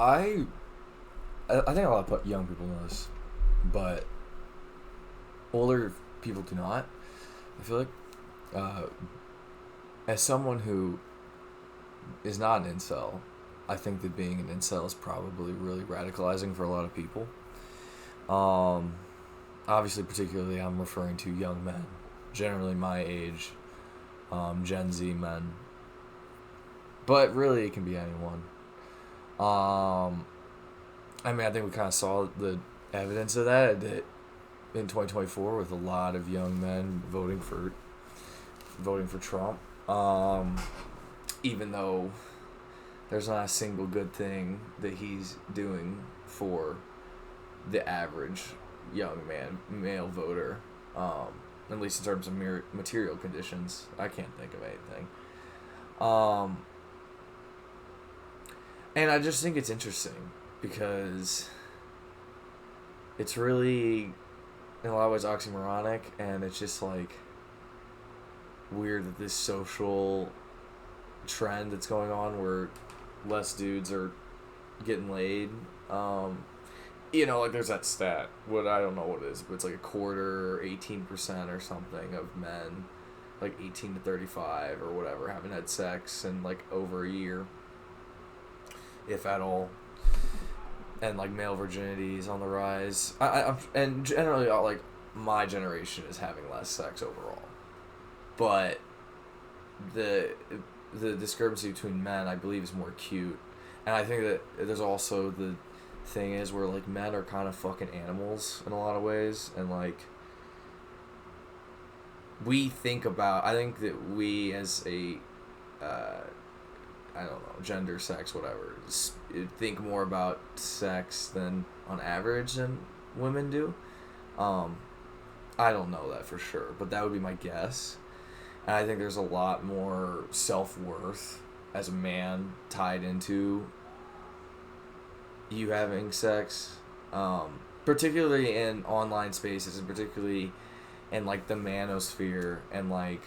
I think a lot of young people know this, but older people do not. I feel like, uh, as someone who is not an incel, I think that being an incel is probably really radicalizing for a lot of people. Um, Obviously, particularly, I'm referring to young men, generally my age, Gen Z men, but really it can be anyone. Um, I mean, I think we kind of saw the evidence of that in 2024 with a lot of young men voting for Trump. Even though there's not a single good thing that he's doing for the average young male voter, at least in terms of material conditions. I can't think of anything. Um, and I just think it's interesting because it's really, in a lot of ways, oxymoronic, and it's just like weird that this social trend that's going on where less dudes are getting laid. Like there's that stat. I don't know what it is, but it's like a quarter, or 18% or something of men, like 18 to 35 or whatever, haven't had sex in like over a year, if at all. And like male virginity is on the rise. And generally, like my generation is having less sex overall, but the discrepancy between men, I believe, is more acute. And I think that there's also the thing is where like men are kind of fucking animals in a lot of ways, and like I think that we as a I don't know, gender, sex, whatever, think more about sex than on average than women do. I don't know that for sure, but that would be my guess. And I think there's a lot more self-worth as a man tied into you having sex, particularly in online spaces, and particularly in like the manosphere, and like,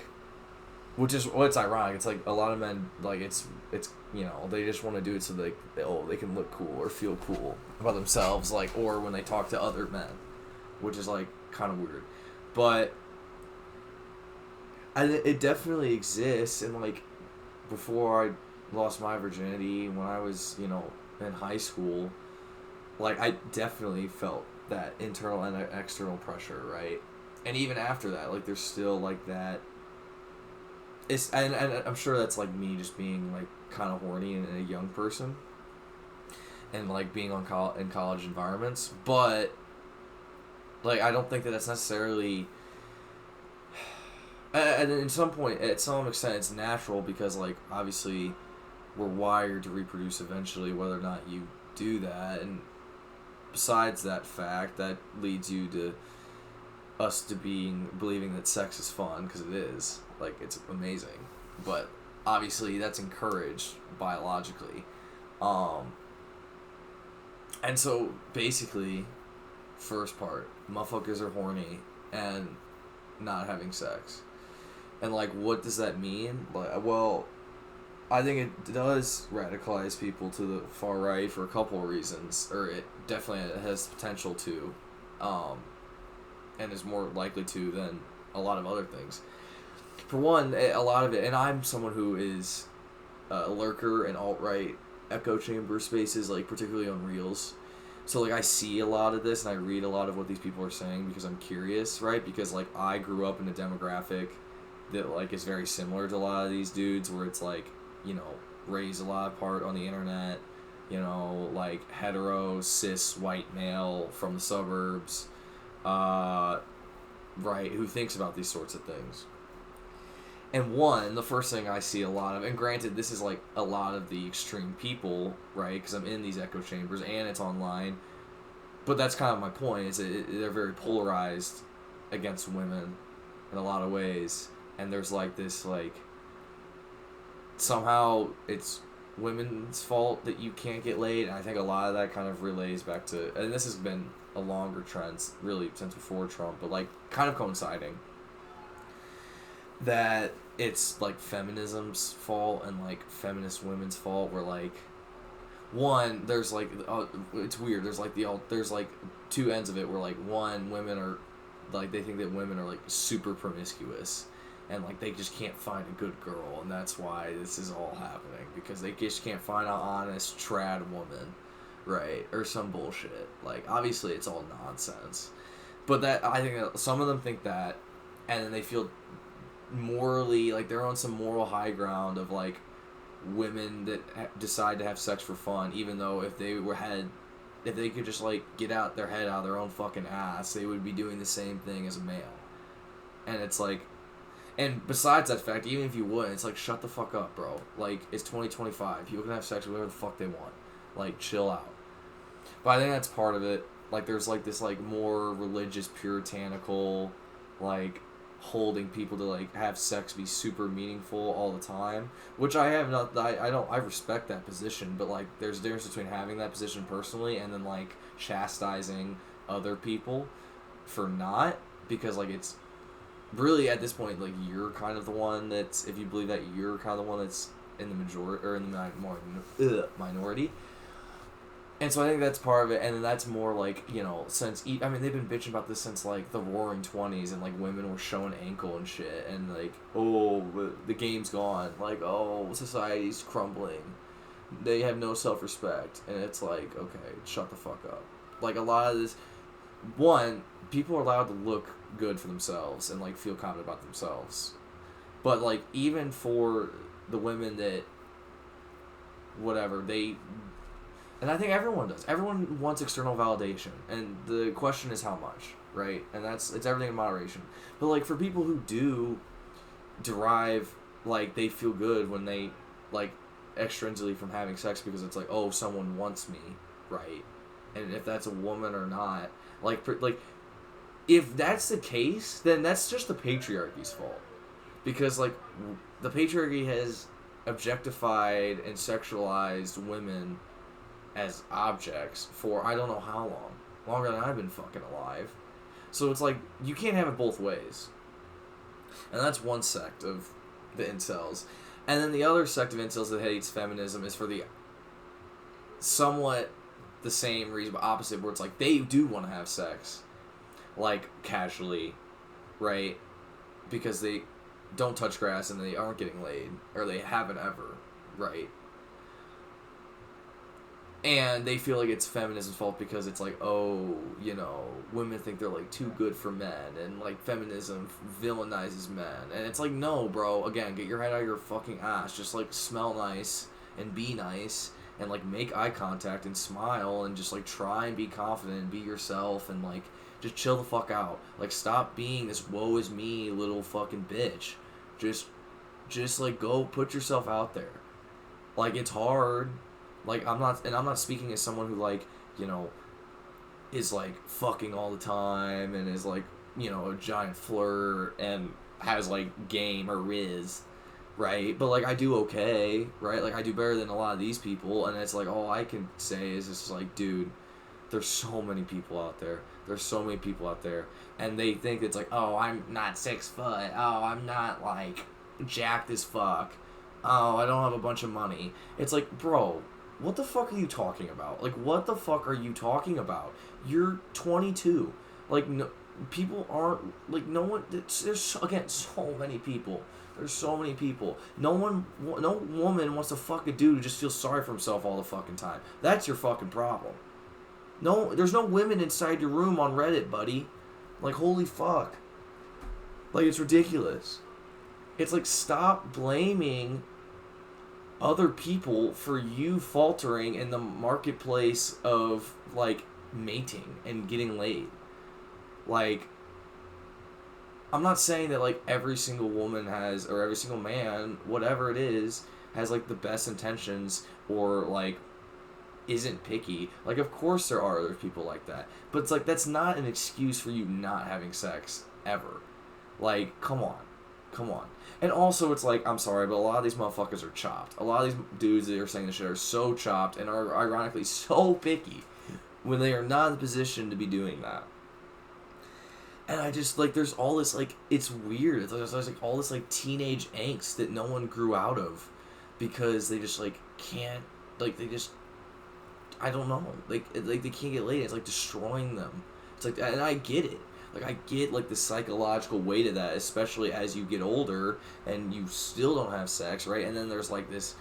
which is what's ironic. It's like a lot of men, like it's they just want to do it so they can look cool or feel cool about themselves, like, or when they talk to other men, which is like kind of weird, but it definitely exists. And like before I lost my virginity, when I was in high school, like I definitely felt that internal and external pressure, right? And even after that, like there's still like that. And I'm sure that's like me just being like kind of horny and a young person, and like being in college environments, but like I don't think that that's necessarily. And at some extent, it's natural because like obviously we're wired to reproduce eventually, whether or not you do that. And besides that fact, that leads you to us to believing that sex is fun, because it is. Like, it's amazing. But obviously that's encouraged biologically. And so basically, first part, motherfuckers are horny and not having sex. And like, what does that mean? Like, well, I think it does radicalize people to the far right for a couple of reasons, or it definitely has potential to, and is more likely to than a lot of other things. For one, a lot of it, and I'm someone who is a lurker in alt-right echo chamber spaces, like particularly on Reels. So like I see a lot of this and I read a lot of what these people are saying because I'm curious, right? Because like I grew up in a demographic that like is very similar to a lot of these dudes, where it's like, raised a lot apart on the internet, like hetero, cis, white male from the suburbs, right, who thinks about these sorts of things. And the first thing I see a lot of, and granted, this is like a lot of the extreme people, right, because I'm in these echo chambers and it's online, but that's kind of my point, is that they're very polarized against women in a lot of ways, and there's like this, like, somehow it's women's fault that you can't get laid, and I think a lot of that kind of relays back to, and this has been a longer trend, really, since before Trump, but like, kind of coinciding, that it's like feminism's fault and like feminist women's fault, where like one, there's like it's weird. There's like two ends of it where like one, women are like they think that women are like super promiscuous, and like they just can't find a good girl, and that's why this is all happening, because they just can't find an honest trad woman, right, or some bullshit. Like obviously it's all nonsense, but that I think that some of them think that, and then they feel morally like they're on some moral high ground of like women that decide to have sex for fun, even though if they could just like get out their head out of their own fucking ass, they would be doing the same thing as a male. And it's like, and besides that fact, even if you would, it's like, shut the fuck up, bro. Like, it's 2025. People can have sex with whatever the fuck they want. Like, chill out. But I think that's part of it. Like, there's like this like more religious, puritanical, like holding people to like have sex be super meaningful all the time, which I have not. I respect that position, but like there's a difference between having that position personally and then like chastising other people for not, because like it's really at this point like you're kind of the one that's, if you believe that, you're kind of the one that's in the majority or in the minority. And so I think that's part of it, and then that's more like, you know, since, I mean, they've been bitching about this since, like, the Roaring 20s, and, like, women were showing ankle and shit, and, like, oh, the game's gone, like, oh, society's crumbling, they have no self-respect, and it's like, okay, shut the fuck up. Like, a lot of this, one, people are allowed to look good for themselves and, like, feel confident about themselves, but, like, even for the women that, whatever, and I think everyone does. Everyone wants external validation, and the question is how much, right? And it's everything in moderation. But like for people who do derive, like they feel good when they like extrinsically from having sex because it's like, oh, someone wants me, right? And if that's a woman or not, like if that's the case, then that's just the patriarchy's fault, because like the patriarchy has objectified and sexualized women as objects for I don't know how long. Longer than I've been fucking alive. So it's like, you can't have it both ways. And that's one sect of the incels. And then the other sect of incels that hates feminism is for the somewhat the same reason, but opposite, where it's like, they do want to have sex. Like, casually. Right? Because they don't touch grass and they aren't getting laid. Or they haven't ever. Right? And they feel like it's feminism's fault because it's like, oh, you know, women think they're, like, too good for men. And, like, feminism villainizes men. And it's like, no, bro. Again, get your head out of your fucking ass. Just, like, smell nice and be nice. And, like, make eye contact and smile. And just, like, try and be confident and be yourself. And, like, just chill the fuck out. Like, stop being this woe is me little fucking bitch. Just, like, go put yourself out there. Like, it's hard. Like, I'm not speaking as someone who, like, you know, is, like, fucking all the time and is, like, you know, a giant flirt and has, like, game or riz, right? But, like, I do okay, right? Like, I do better than a lot of these people, and it's, like, all I can say is just, like, dude, there's so many people out there. There's so many people out there, and they think it's, like, oh, I'm not 6 foot. Oh, I'm not, like, jacked as fuck. Oh, I don't have a bunch of money. It's, like, bro, what the fuck are you talking about? Like, what the fuck are you talking about? You're 22. Like, no, people aren't, like, no one, there's, again, so many people. There's so many people. No woman wants to fuck a dude who just feels sorry for himself all the fucking time. That's your fucking problem. No, there's no women inside your room on Reddit, buddy. Like, holy fuck. Like, it's ridiculous. It's like, stop blaming other people for you faltering in the marketplace of, like, mating and getting laid. Like, I'm not saying that, like, every single woman has, or every single man, whatever it is, has, like, the best intentions or, like, isn't picky. Like, of course there are other people like that. But it's like, that's not an excuse for you not having sex, ever. Like, come on. Come on. And also, it's like, I'm sorry, but a lot of these motherfuckers are chopped. A lot of these dudes that are saying this shit are so chopped and are ironically so picky when they are not in the position to be doing that. And I just, like, there's all this, like, it's weird. It's like, there's, like, all this, like, teenage angst that no one grew out of because they just, like, can't, like, they just I don't know. Like they can't get laid. It's like destroying them. It's like, and I get it. Like I get like the psychological weight of that, especially as you get older and you still don't have sex, right? And then there's like this,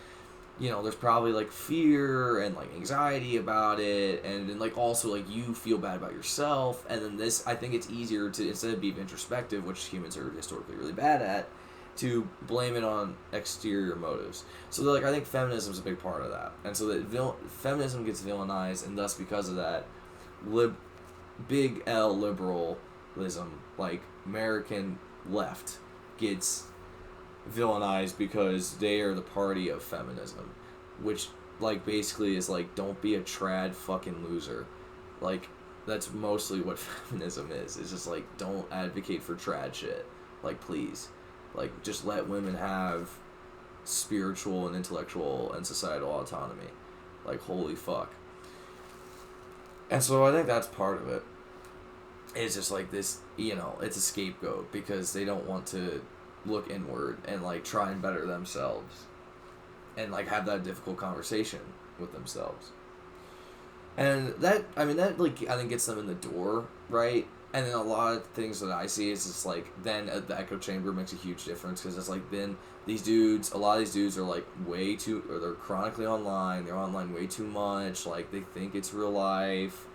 there's probably like fear and like anxiety about it, and then like also like you feel bad about yourself, and then this, I think it's easier to, instead of being introspective, which humans are historically really bad at, to blame it on exterior motives. So like I think feminism is a big part of that, and so that feminism gets villainized, and thus because of that, big L liberalism, like American left, gets villainized because they are the party of feminism, which like basically is like, don't be a trad fucking loser. Like that's mostly what feminism is. It's just like, don't advocate for trad shit. Like please, like just let women have spiritual and intellectual and societal autonomy. Like holy fuck. And so I think that's part of it. It's just like this, it's a scapegoat because they don't want to look inward and like try and better themselves and like have that difficult conversation with themselves. And that, that like I think gets them in the door, right? And then a lot of things that I see is just like, then the echo chamber makes a huge difference, because it's like, then a lot of these dudes are like or they're chronically online, they're online way too much, like they think it's real life.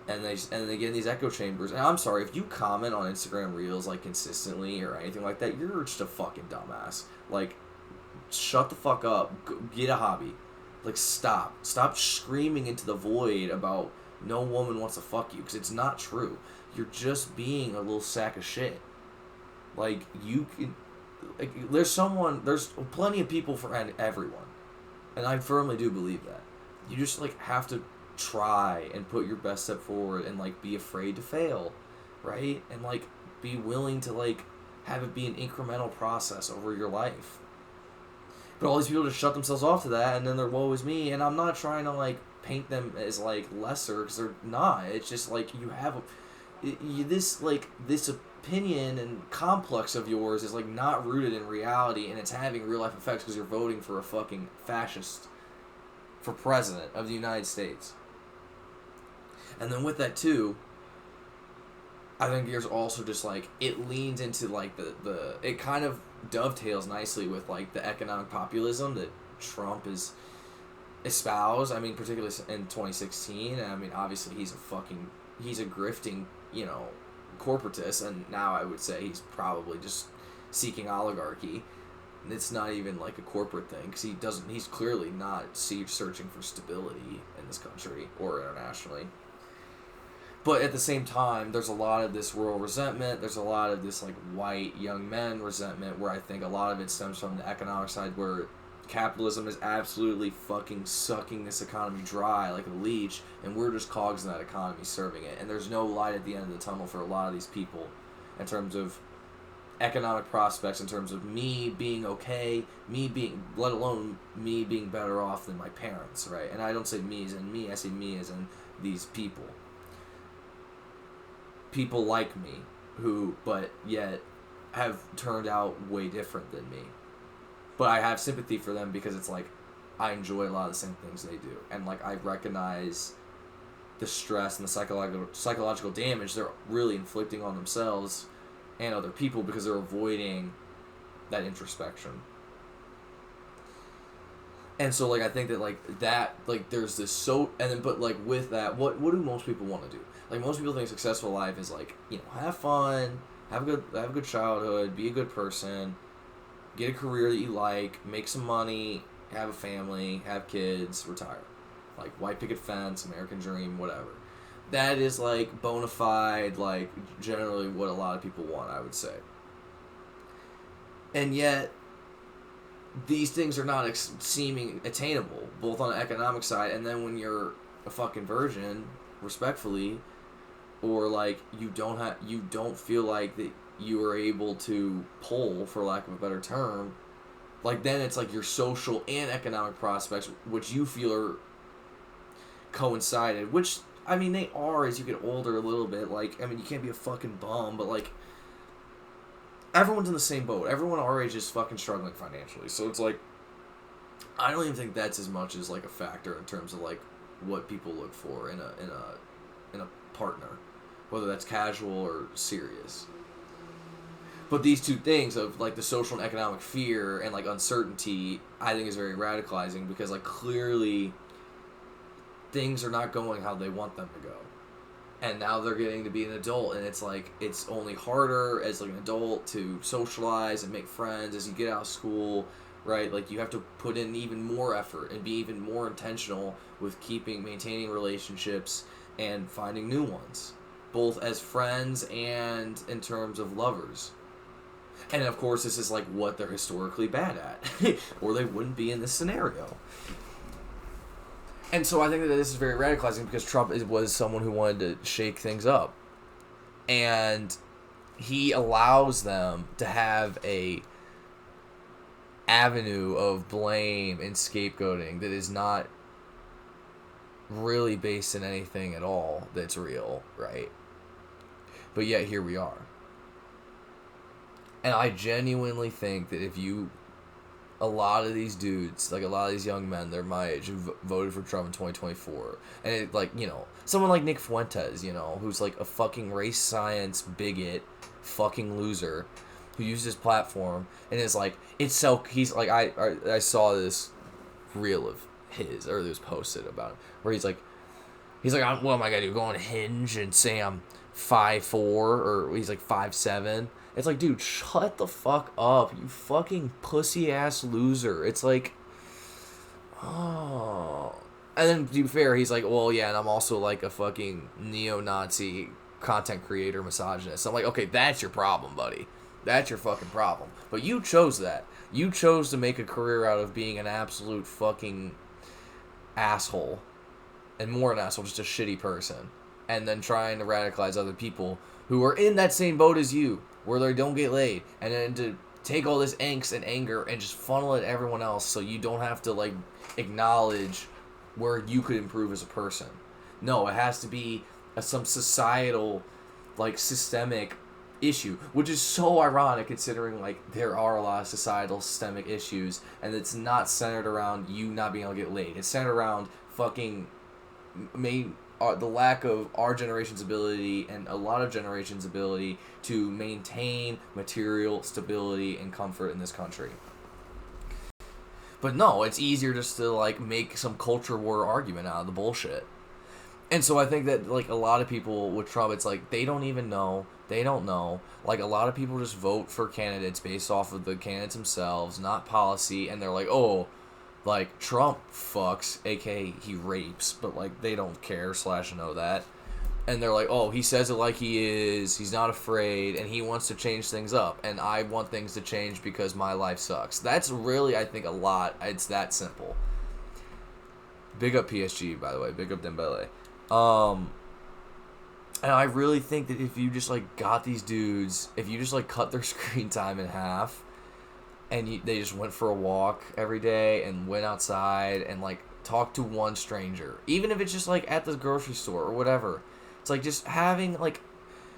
And they get in these echo chambers. And I'm sorry, if you comment on Instagram Reels like consistently or anything like that, you're just a fucking dumbass. Like, shut the fuck up. Get a hobby. Like, stop. Stop screaming into the void about no woman wants to fuck you, because it's not true. You're just being a little sack of shit. Like, you can... Like, there's plenty of people for everyone. And I firmly do believe that. You just, like, have to try and put your best step forward and like be afraid to fail, right? And like be willing to like have it be an incremental process over your life. But all these people just shut themselves off to that, and then they're woe is me. And I'm not trying to like paint them as like lesser, because they're not. It's just like you have this opinion and complex of yours is like not rooted in reality, and it's having real life effects because you're voting for a fucking fascist for president of the United States. And then with that too, I think there's also just like, it leans into like it kind of dovetails nicely with like the economic populism that Trump is espoused. I mean, particularly in 2016. And I mean, obviously he's a grifting, corporatist, and now I would say he's probably just seeking oligarchy. It's not even like a corporate thing, because he's clearly not searching for stability in this country or internationally. But at the same time, there's a lot of this rural resentment. There's a lot of this like white young men resentment, where I think a lot of it stems from the economic side, where capitalism is absolutely fucking sucking this economy dry like a leech, and we're just cogs in that economy serving it. And there's no light at the end of the tunnel for a lot of these people in terms of economic prospects, in terms of me being okay, let alone me being better off than my parents, right? And I don't say me as in me, I say me as in these people. People like me, but yet have turned out way different than me. But I have sympathy for them, because it's like, I enjoy a lot of the same things they do. And like, I recognize the stress and the psychological damage they're really inflicting on themselves and other people, because they're avoiding that introspection. And so like, I think that there's this but like with that, what do most people want to do? Like, most people think a successful life is like, have fun, have a good childhood, be a good person, get a career that you like, make some money, have a family, have kids, retire. Like, white picket fence, American dream, whatever. That is like bona fide, like generally what a lot of people want, I would say. And yet, these things are not seeming attainable, both on the economic side, and then when you're a fucking virgin, respectfully, or like you don't feel like that you are able to pull, for lack of a better term, like then it's like your social and economic prospects, which you feel are coincided, which I mean they are as you get older a little bit. Like, I mean, you can't be a fucking bum, but like everyone's in the same boat. Everyone our age is fucking struggling financially, so it's like I don't even think that's as much as like a factor in terms of like what people look for in a partner, whether that's casual or serious. But these two things of like the social and economic fear and like uncertainty, I think is very radicalizing, because like clearly things are not going how they want them to go. And now they're getting to be an adult, and it's like it's only harder as like an adult to socialize and make friends as you get out of school, right? Like you have to put in even more effort and be even more intentional with maintaining relationships and finding new ones, both as friends and in terms of lovers. And of course, this is like what they're historically bad at, or they wouldn't be in this scenario. And so I think that this is very radicalizing, because Trump was someone who wanted to shake things up. And he allows them to have a avenue of blame and scapegoating that is not really based in anything at all that's real, right? But yet here we are. And I genuinely think that a lot of these dudes, like a lot of these young men, they're my age, who voted for Trump in 2024. And it, like, you know, someone like Nick Fuentes, you know, who's like a fucking race science bigot, fucking loser, who used his platform and is like, he's like, I saw this reel of his, or it was posted about him, where he's like, what am I gonna do? Go on Hinge and say I'm 5'4", or he's like 5'7"? It's like, dude, shut the fuck up, you fucking pussy-ass loser. It's like, oh. And then, to be fair, he's like, well, yeah, and I'm also like a fucking neo-Nazi content creator misogynist. I'm like, okay, that's your problem, buddy. That's your fucking problem. But you chose that. You chose to make a career out of being an absolute fucking asshole. And more an asshole, just a shitty person. And then trying to radicalize other people who are in that same boat as you, where they don't get laid, and then to take all this angst and anger and just funnel it at everyone else, so you don't have to like acknowledge where you could improve as a person. No, it has to be some societal, like, systemic issue, which is so ironic considering like there are a lot of societal systemic issues, and it's not centered around you not being able to get laid. It's centered around fucking the lack of our generation's ability and a lot of generations' ability to maintain material stability and comfort in this country. But no, it's easier just to like make some culture war argument out of the bullshit. And so I think that like a lot of people with Trump, it's like they don't even know. They don't know. Like a lot of people just vote for candidates based off of the candidates themselves, not policy, and they're like, oh, like, Trump fucks, aka he rapes, but, like, they don't care / know that. And they're like, oh, he says it like he is, he's not afraid, and he wants to change things up, and I want things to change because my life sucks. That's really, I think, a lot. It's that simple. Big up PSG, by the way. Big up Dembele. And I really think that if you just, like, got these dudes, if you just, like, cut their screen time in half, and they just went for a walk every day and went outside and, like, talked to one stranger. Even if it's just, like, at the grocery store or whatever. It's, like, just having, like,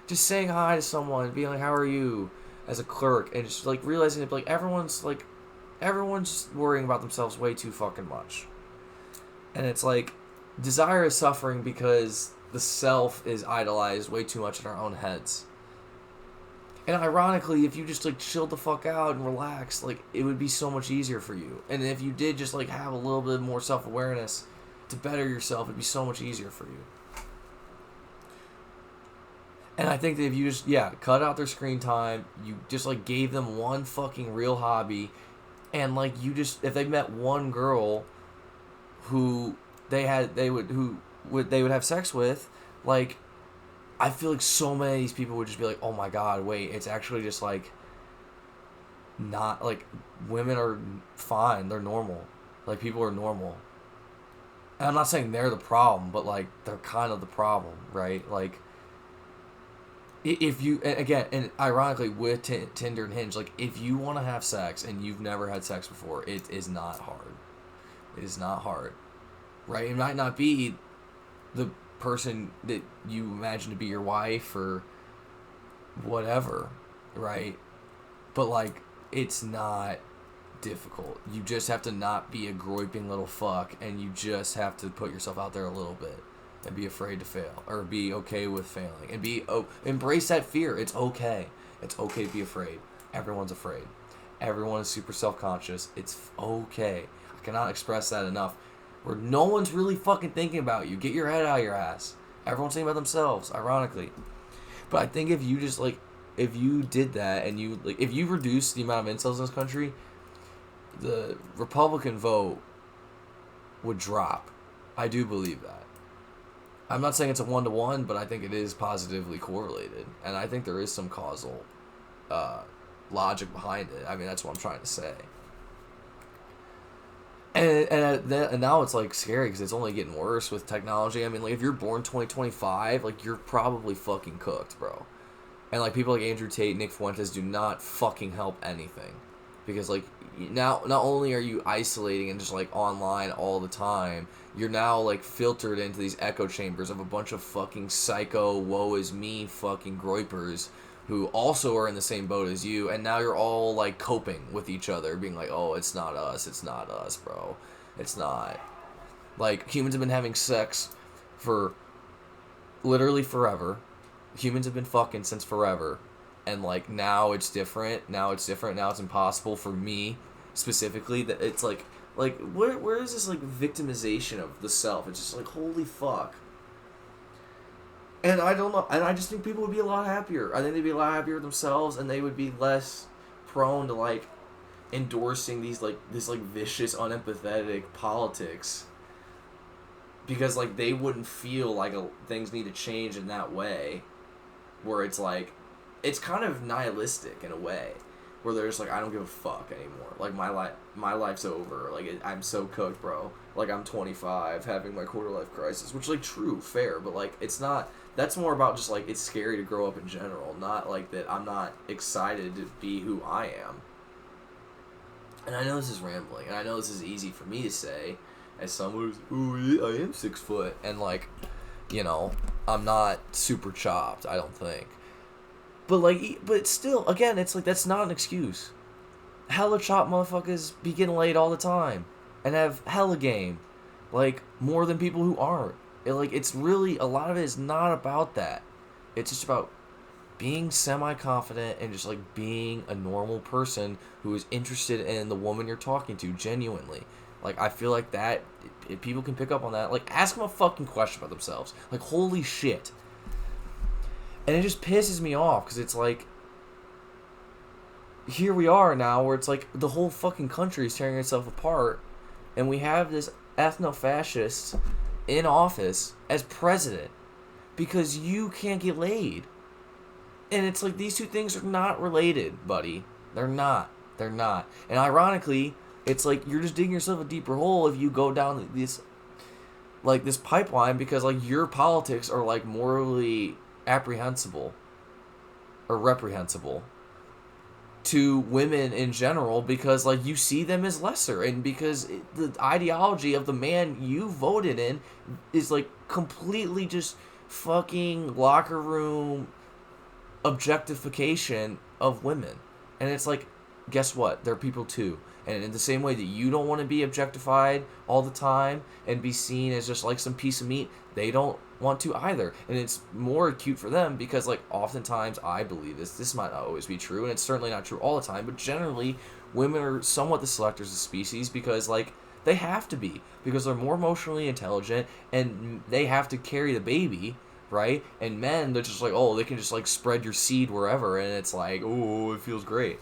just saying hi to someone, being like, how are you, as a clerk, and just, like, realizing that, like, everyone's worrying about themselves way too fucking much. And it's, like, desire is suffering because the self is idolized way too much in our own heads. And ironically, if you just, like, chilled the fuck out and relaxed, like, it would be so much easier for you. And if you did just, like, have a little bit more self-awareness to better yourself, it'd be so much easier for you. And I think that if you just, cut out their screen time, you just, like, gave them one fucking real hobby, and, like, you just, if they met one girl who they would have sex with, like, I feel like so many of these people would just be like, oh my god, wait, it's actually just like, not, like, women are fine, they're normal. Like, people are normal. And I'm not saying they're the problem, but, like, they're kind of the problem, right? Like, if you, and again, and ironically, with Tinder and Hinge, like, if you want to have sex and you've never had sex before, it is not hard. It is not hard, right? It might not be the person that you imagine to be your wife or whatever, right? But, like, it's not difficult. You just have to not be a groping little fuck, and you just have to put yourself out there a little bit and be afraid to fail, or be okay with failing, and embrace that fear. It's okay. It's okay to be afraid. Everyone's afraid. Everyone is super self-conscious. It's okay. I cannot express that enough. Where no one's really fucking thinking about you. Get your head out of your ass. Everyone's thinking about themselves, ironically. But I think if you just, like, if you did that, and you, like, if you reduce the amount of incels in this country, the Republican vote would drop. I do believe that. I'm not saying it's a 1-to-1, but I think it is positively correlated. And I think there is some causal logic behind it. I mean, that's what I'm trying to say. And now it's, like, scary because it's only getting worse with technology. I mean, like, if you're born 2025, like, you're probably fucking cooked, bro. And, like, people like Andrew Tate, Nick Fuentes do not fucking help anything. Because, like, now, not only are you isolating and just, like, online all the time, you're now, like, filtered into these echo chambers of a bunch of fucking psycho, woe is me fucking groypers who also are in the same boat as you, and now you're all, like, coping with each other, being like, oh, it's not us, bro. It's not. Like, humans have been having sex for literally forever. Humans have been fucking since forever. And, like, now it's different. Now it's impossible for me, specifically. That it's, like where is this, like, victimization of the self? It's just, like, holy fuck. And I don't know. And I just think people would be a lot happier. I think they'd be a lot happier with themselves, and they would be less prone to, like, endorsing these, like, this, like, vicious, unempathetic politics. Because, like, they wouldn't feel like things need to change in that way. Where it's, like, it's kind of nihilistic in a way. Where they're just like, I don't give a fuck anymore. Like, my life's over. Like, I'm so cooked, bro. Like, I'm 25, having my quarter-life crisis. Which, like, true, fair. But, like, it's not... That's more about just, like, it's scary to grow up in general. Not, like, that I'm not excited to be who I am. And I know this is rambling. And I know this is easy for me to say. As someone who's, oh, I am 6 foot. And, like, you know, I'm not super chopped, I don't think. But, like, but still, again, it's like, that's not an excuse. Hella chopped motherfuckers be getting laid all the time. And have hella game. Like, more than people who aren't. It's really, a lot of it is not about that. It's just about being semi-confident and just, like, being a normal person who is interested in the woman you're talking to, genuinely. Like, I feel like that, if people can pick up on that, like, ask them a fucking question about themselves. Like, holy shit. And it just pisses me off, because it's like, here we are now, where it's like, the whole fucking country is tearing itself apart, and we have this ethno-fascist in office as president, because you can't get laid. And it's like, these two things are not related, buddy. They're not. And ironically, it's like, you're just digging yourself a deeper hole if you go down this, like, this pipeline, because, like, your politics are, like, morally apprehensible or reprehensible to women in general, because, like, you see them as lesser, and because the ideology of the man you voted in is, like, completely just fucking locker room objectification of women. And it's like, guess what? They're people too. And in the same way that you don't want to be objectified all the time and be seen as just like some piece of meat, they don't want to either. And it's more acute for them because, like, oftentimes, I believe this might not always be true, and it's certainly not true all the time, but generally women are somewhat the selectors of species because, like, they have to be, because they're more emotionally intelligent and they have to carry the baby, right? And men, they're just like, oh, they can just, like, spread your seed wherever, and it's like, oh, it feels great,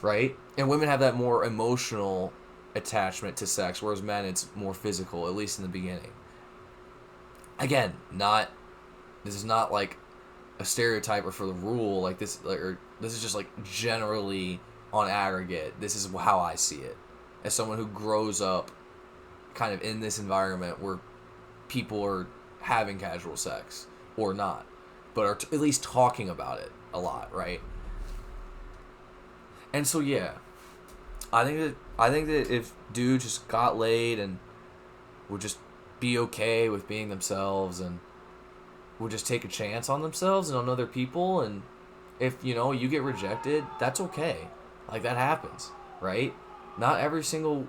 right? And women have that more emotional attachment to sex, whereas men, it's more physical, at least in the beginning. Again, this is not, like, a stereotype or for the rule, like, this, like, or this is just, like, generally on aggregate, this is how I see it, as someone who grows up kind of in this environment where people are having casual sex, or not, but are at least talking about it a lot, right? And so, yeah, I think that if dudes just got laid and would just be okay with being themselves and would just take a chance on themselves and on other people, and if, you know, you get rejected, that's okay. Like, that happens, right? not every single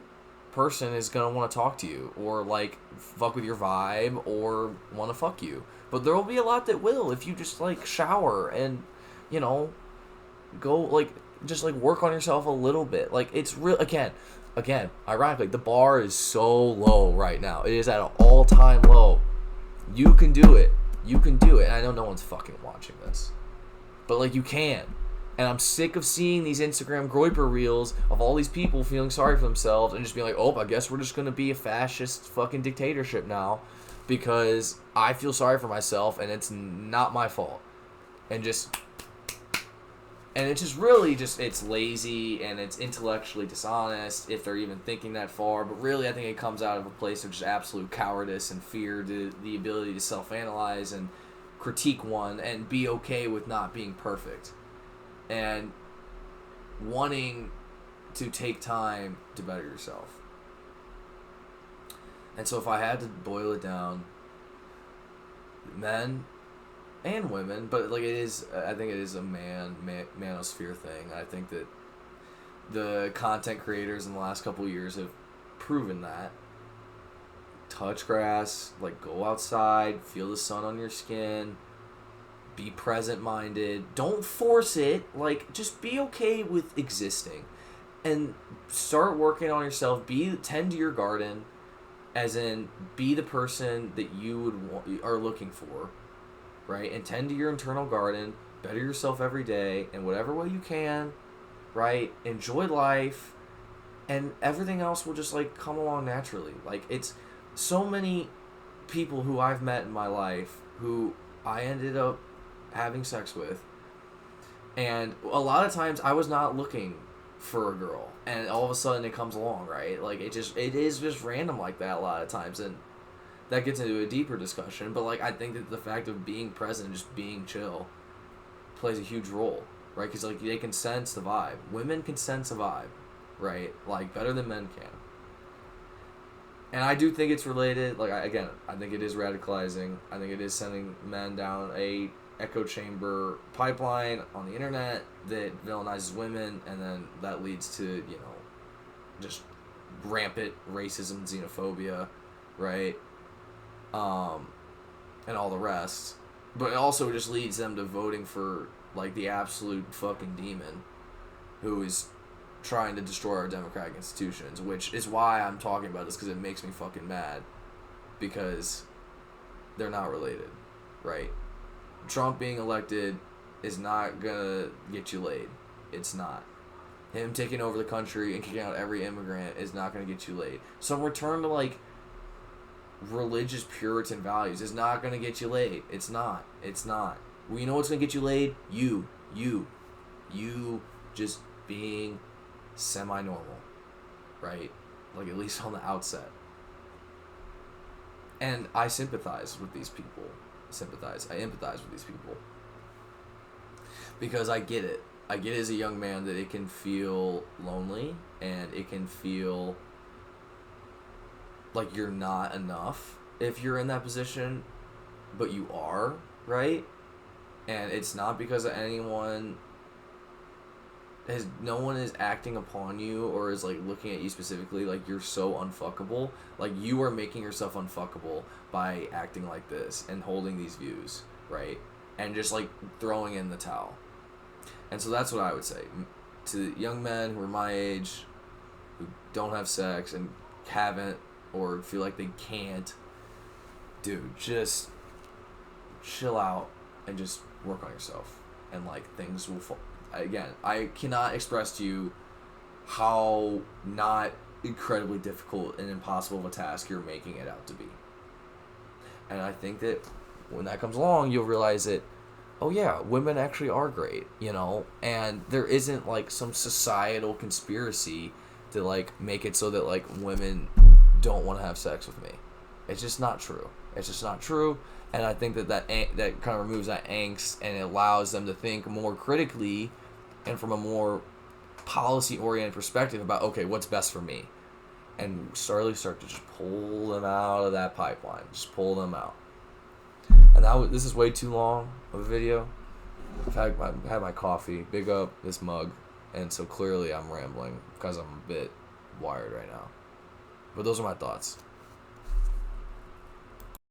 person is gonna want to talk to you or like fuck with your vibe or want to fuck you. But there will be a lot that will if you just like shower and, you know, go like just like work on yourself a little bit. Like it's real again, ironically, the bar is so low right now. It is at an all-time low. You can do it. You can do it. And I know no one's fucking watching this. But like you can. And I'm sick of seeing these Instagram groiper reels of all these people feeling sorry for themselves and just being like, oh, I guess we're just going to be a fascist fucking dictatorship now because I feel sorry for myself and it's not my fault. And it's just really just, it's lazy and it's intellectually dishonest if they're even thinking that far. But really, I think it comes out of a place of just absolute cowardice and fear, the ability to self-analyze and critique one and be okay with not being perfect. And wanting to take time to better yourself. And so if I had to boil it down, men and women, but like I think it is a manosphere thing. I think that the content creators in the last couple of years have proven that. Touch grass, like go outside, feel the sun on your skin, be present-minded. Don't force it. Like, just be okay with existing. And start working on yourself. Tend to your garden. As in, be the person that you are looking for. Right? And tend to your internal garden. Better yourself every day. In whatever way you can. Right? Enjoy life. And everything else will just, like, come along naturally. Like, it's so many people who I've met in my life who I ended up having sex with, and a lot of times I was not looking for a girl and all of a sudden it comes along, right? Like it is just random like that a lot of times, and that gets into a deeper discussion, but like I think that the fact of being present and just being chill plays a huge role, right? Because like they can sense the vibe. Women can sense a vibe, right? Like better than men can. And I do think it's related. Like I think it is radicalizing. I think it is sending men down a echo chamber pipeline on the internet that villainizes women, and then that leads to, you know, just rampant racism, xenophobia, right? And all the rest. But it also just leads them to voting for like the absolute fucking demon who is trying to destroy our democratic institutions, which is why I'm talking about this, because it makes me fucking mad, because they're not related, right? Trump being elected is not gonna get you laid. It's not. Him taking over the country and kicking out every immigrant is not gonna get you laid. Some return to like religious Puritan values is not gonna get you laid. It's not. Well, you know what's gonna get you laid? You just being semi-normal, right? Like at least on the outset. And I sympathize with these people. I empathize with these people. Because I get it. I get as a young man that it can feel lonely and it can feel like you're not enough if you're in that position, but you are, right? And it's not because of no one is acting upon you or is like looking at you specifically like you're so unfuckable. Like you are making yourself unfuckable by acting like this and holding these views, right? And just like throwing in the towel. And so that's what I would say to young men who are my age, who don't have sex and haven't or feel like they can't. Dude, just chill out and just work on yourself, and like things will fall. Again, I cannot express to you how not incredibly difficult and impossible of a task you're making it out to be. And I think that when that comes along, you'll realize that, oh yeah, women actually are great, you know? And there isn't like some societal conspiracy to like make it so that like women don't want to have sex with me. It's just not true. And I think that kind of removes that angst and it allows them to think more critically and from a more policy-oriented perspective about, okay, what's best for me? And slowly start to just pull them out of that pipeline. Just pull them out. And this is way too long of a video. I've had my coffee. Big up this mug. And so clearly I'm rambling because I'm a bit wired right now. But those are my thoughts.